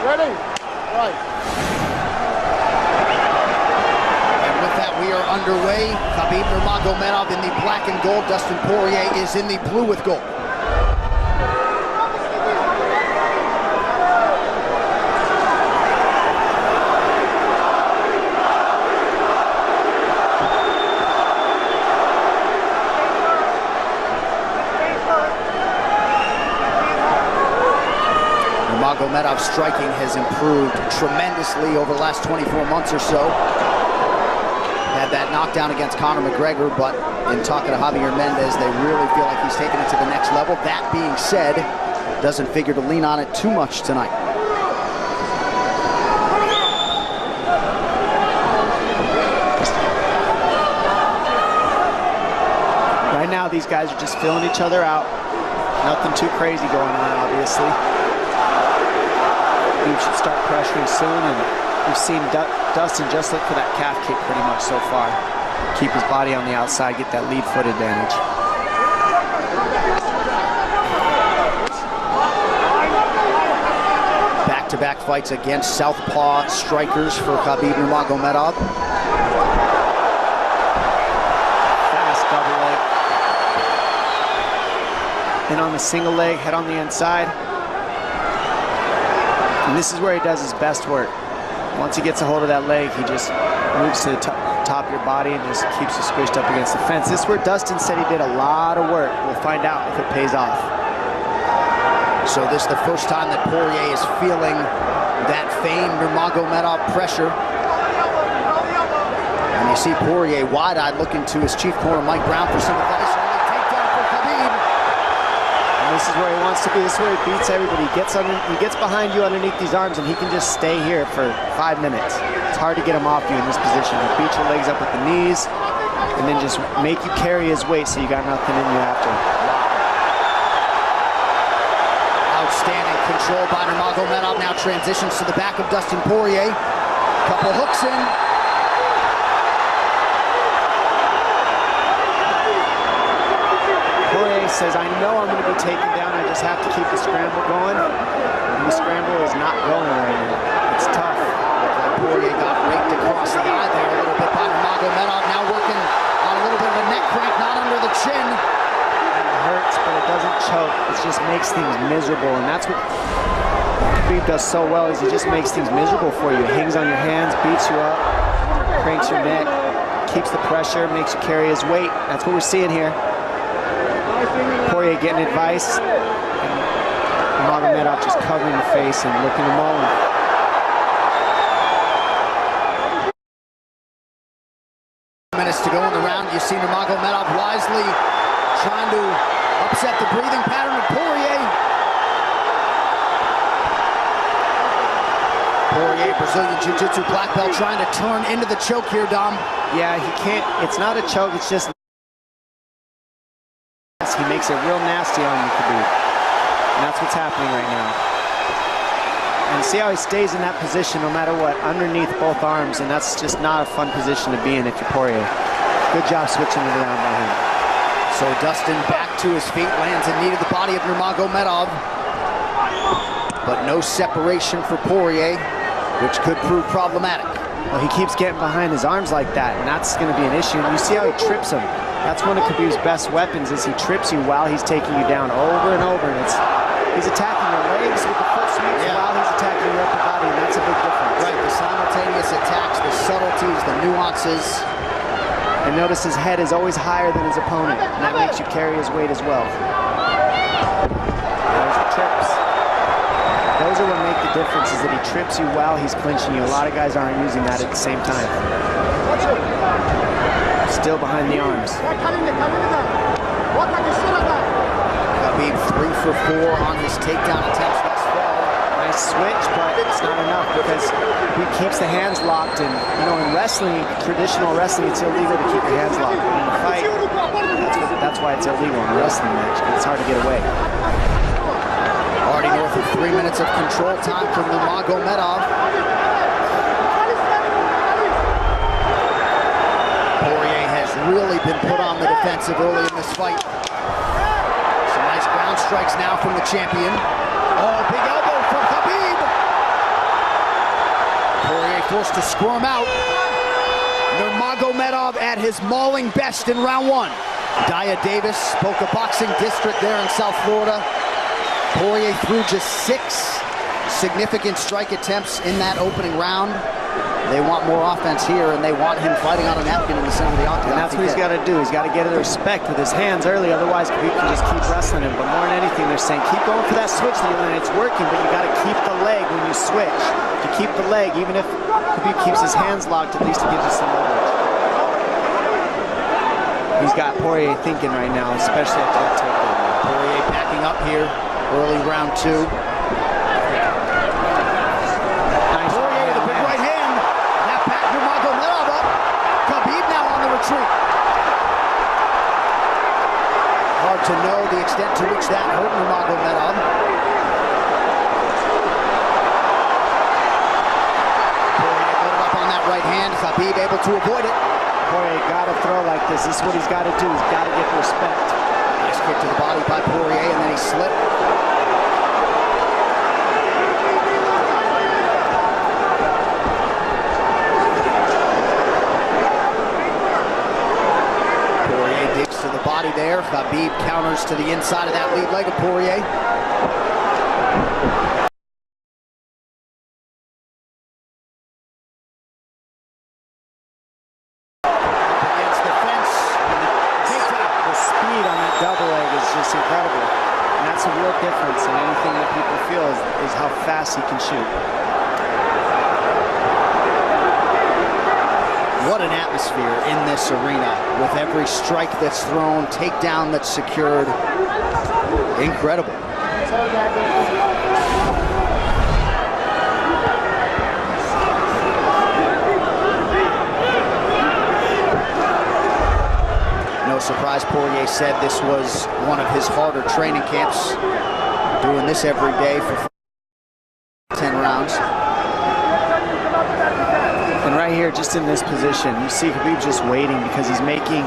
Ready? Right. And with that, we are underway. Khabib Nurmagomedov in the black and gold. Dustin Poirier is in the blue with gold. Nurmagomedov's striking has improved tremendously over the last 24 months or so. Had that knockdown against Conor McGregor, but in talking to Javier Mendez, they really feel like he's taken it to the next level. That being said, doesn't figure to lean on it too much tonight. Right now, these guys are just filling each other out. Nothing too crazy going on, obviously. We should start pressuring soon, and we've seen Dustin just look for that calf kick pretty much so far. Keep his body on the outside, get that lead foot advantage. Back-to-back fights against southpaw strikers for Khabib Nurmagomedov. Fast double leg. Then on the single leg, head on the inside. And this is where he does his best work. Once he gets a hold of that leg, he just moves to the top of your body and just keeps you squished up against the fence. This is where Dustin said he did a lot of work. We'll find out if it pays off. So this is the first time that Poirier is feeling that famed Nurmagomedov pressure. And you see Poirier wide-eyed looking to his chief corner, Mike Brown, for some advice on the takedown for Khabib. This is where he wants to be. This is where he beats everybody. He gets behind you underneath these arms, and he can just stay here for 5 minutes. It's hard to get him off you in this position. He'll beat your legs up with the knees, and then just make you carry his weight so you got nothing in you after. Outstanding control by Nurmagomedov. Now transitions to the back of Dustin Poirier. Couple hooks in. Says, I know I'm going to be taken down, I just have to keep the scramble going. And the scramble is not going right now. It's tough. Poirier got raked across the eye there a little bit by Nurmagomedov. Now working on a little bit of a neck crank, not under the chin. It hurts, but it doesn't choke. It just makes things miserable, and that's what Khabib does so well, is he just makes things miserable for you. Hangs on your hands, beats you up, cranks your neck, keeps the pressure, makes you carry his weight. That's what we're seeing here. Poirier getting advice, and Nurmagomedov just covering the face and looking him all in. Minutes to go in the round. You see Nurmagomedov wisely trying to upset the breathing pattern of Poirier. Poirier, Brazilian Jiu-Jitsu black belt, trying to turn into the choke here, Dom. Yeah, he can't. It's not a choke. It's just. He makes it real nasty on you, Khabib. And that's what's happening right now. And see how he stays in that position no matter what, underneath both arms, and that's just not a fun position to be in if you're Poirier. Good job switching it around by him. So Dustin back to his feet, lands in knee to the body of Nurmagomedov. But no separation for Poirier, which could prove problematic. Well, he keeps getting behind his arms like that, and that's going to be an issue. And you see how he trips him. That's one of Khabib's best weapons, is he trips you while he's taking you down over and over. And he's attacking your legs with the foot sweeps while he's attacking your upper body, and that's a big difference. Right, the simultaneous attacks, the subtleties, the nuances. And notice his head is always higher than his opponent, and that makes you carry his weight as well. There's the trips. Those are what make the difference, is that he trips you while he's clinching you. A lot of guys aren't using that at the same time. Still behind the arms. Khabib 3 for 4 on his takedown attempts thus far. Nice switch, but it's not enough because he keeps the hands locked. And you know, in wrestling, traditional wrestling, it's illegal to keep your hands locked. In a fight, that's why it's illegal in a wrestling match. It's hard to get away. Already north of 3 minutes of control time for Nurmagomedov. Really been put on the defensive early in this fight. Some nice ground strikes now from the champion. Oh, big elbow from Khabib. forced to squirm out. Nurmagomedov at his mauling best in round one. Daya Davis, Boca Boxing District there in South Florida. Poirier threw just 6 significant strike attempts in that opening round. They want more offense here, and they want him fighting on a napkin in the center of the octagon. And that's what he's got to do. He's got to get the respect with his hands early, otherwise Khabib can just keep wrestling him. But more than anything, they're saying keep going for that switch, and it's working, but you got to keep the leg when you switch. To keep the leg, even if Khabib keeps his hands locked, at least it gives you some leverage. He's got Poirier thinking right now, especially after that takedown. Poirier backing up here, early round 2. Hard to know the extent to which that hurt Nurmagomedov. Poirier loaded up on that right hand. Khabib able to avoid it. Poirier got to throw like this. This is what he's got to do. He's got to get the respect. Nice kick to the body by Poirier, and then he slipped. There, Khabib counters to the inside of that lead leg of Poirier. Against the fence. The speed on that double leg is just incredible. And that's a real difference in anything that people feel is how fast he can shoot. What an atmosphere in this arena with every strike that's thrown, takedown that's secured. Incredible. No surprise, Poirier said this was one of his harder training camps. Doing this every day for 10 rounds. And right here, just in this position, you see Khabib just waiting because he's making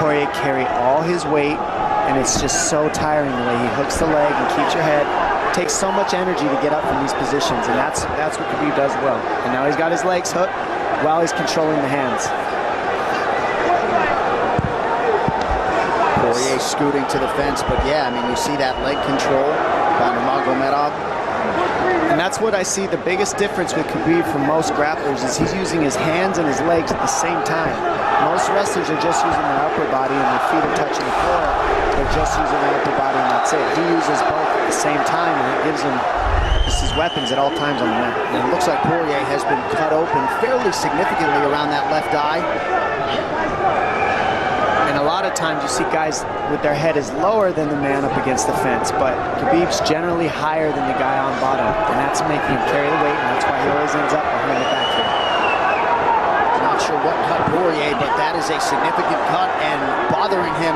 Poirier carry all his weight, and it's just so tiring the way he hooks the leg and keeps your head. It takes so much energy to get up from these positions, and that's what Khabib does well. And now he's got his legs hooked while he's controlling the hands. Poirier scooting to the fence, but yeah, I mean, you see that leg control by Nurmagomedov. And that's what I see the biggest difference with Khabib from most grapplers is he's using his hands and his legs at the same time. Most wrestlers are just using their upper body and their feet are touching the floor. They're just using their upper body and that's it. He uses both at the same time, and it gives him just his weapons at all times on the mat. And it looks like Poirier has been cut open fairly significantly around that left eye. And a lot of times you see guys with their head is lower than the man up against the fence, but Khabib's generally higher than the guy on bottom, and that's making him carry the weight, and that's why he always ends up behind the back here. Not sure what cut Poirier, but that is a significant cut and bothering him.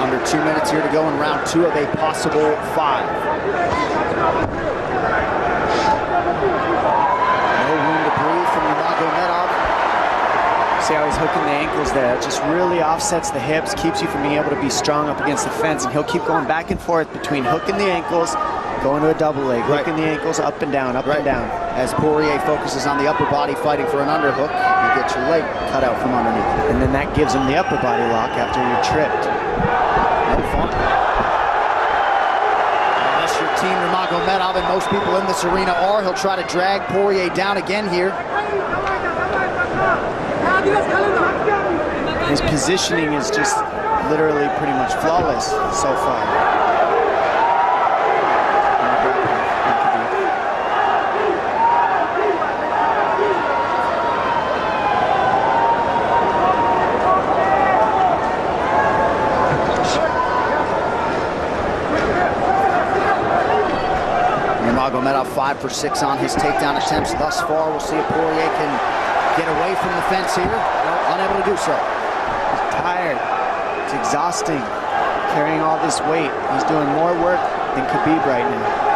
Under 2 minutes here to go in round 2 of a possible 5. See how he's hooking the ankles there. It just really offsets the hips, keeps you from being able to be strong up against the fence, and he'll keep going back and forth between hooking the ankles, going to a double leg, hooking the ankles up and down, up and down. As Poirier focuses on the upper body fighting for an underhook, you get your leg cut out from underneath. And then that gives him the upper body lock after you're tripped. No fun. Unless you're Team Nurmagomedov, and most people in this arena are, he'll try to drag Poirier down again here. His positioning is just literally pretty much flawless so far. Nurmagomedov 5 for 6 on his takedown attempts thus far. We'll see if Poirier can get away from the fence here. Unable to do so. He's tired. It's exhausting. Carrying all this weight. He's doing more work than Khabib right now.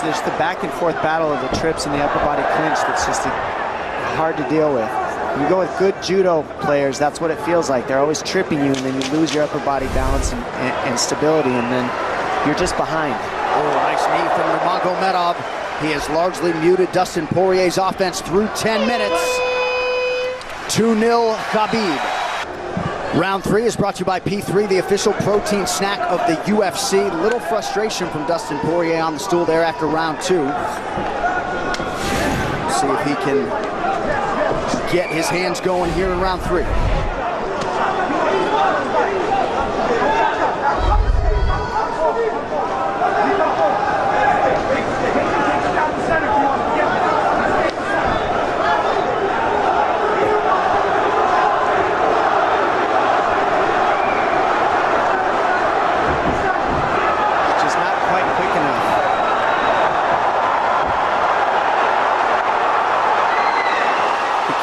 just the back and forth battle of the trips and the upper body clinch that's just hard to deal with. When you go with good judo players, that's what it feels like. They're always tripping you, and then you lose your upper body balance and stability, and then you're just behind. Oh, nice knee from Nurmagomedov. He has largely muted Dustin Poirier's offense through 10 minutes. 2-0 Khabib. Round 3 is brought to you by P3, the official protein snack of the UFC. Little frustration from Dustin Poirier on the stool there after round 2. See if he can get his hands going here in round 3.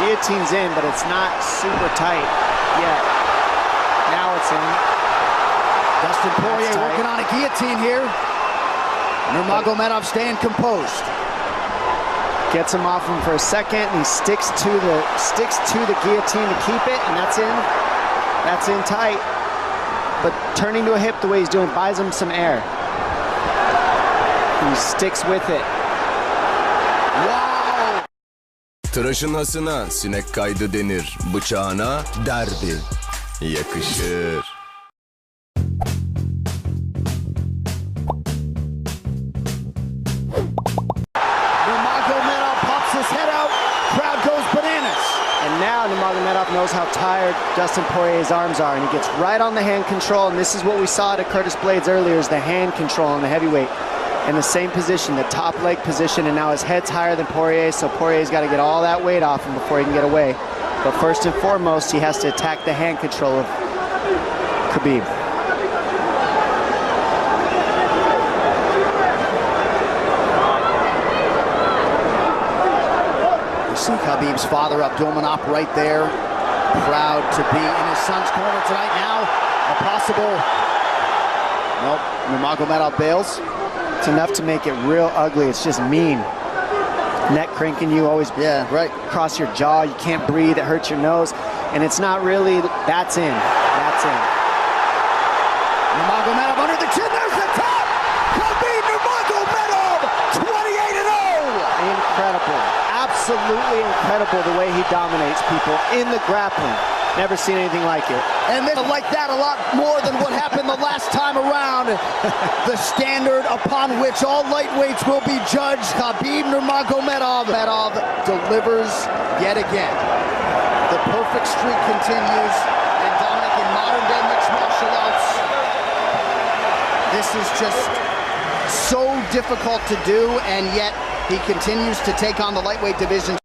Guillotine's in, but it's not super tight yet. Now it's in. Dustin Poirier working on a guillotine here. Nurmagomedov staying composed. Gets him off him for a second, and he sticks to the guillotine to keep it, and that's in. That's in tight. But turning to a hip the way he's doing buys him some air. And he sticks with it. Wow! Tıraşın hasına sinek kaydı denir, bıçağına derbi yakışır. Nurmagomedov pops his head out, crowd goes bananas. And now Nurmagomedov knows how tired Dustin Poirier's arms are, and he gets right on the hand control, and this is what we saw to Curtis Blades earlier, is the hand control on the heavyweight. In the same position, the top leg position, and now his head's higher than Poirier, so Poirier's got to get all that weight off him before he can get away. But first and foremost, he has to attack the hand control of Khabib. You see Khabib's father, Abdulmanap, right there. Proud to be in his son's corner tonight. Now, a possible... Nope, Nurmagomedov bails. It's enough to make it real ugly. It's just mean. Neck cranking you, always cross your jaw. You can't breathe. It hurts your nose. And it's not really, that's in. That's in. Nurmagomedov under the chin. There's the top. Khabib Nurmagomedov, 28-0. Incredible. Absolutely incredible the way he dominates people in the grappling. Never seen anything like it. And they like that a lot more than what happened the last time around. The standard upon which all lightweights will be judged. Khabib Nurmagomedov delivers yet again. The perfect streak continues. And Dominic, in modern day mixed martial arts, this is just so difficult to do, and yet he continues to take on the lightweight division.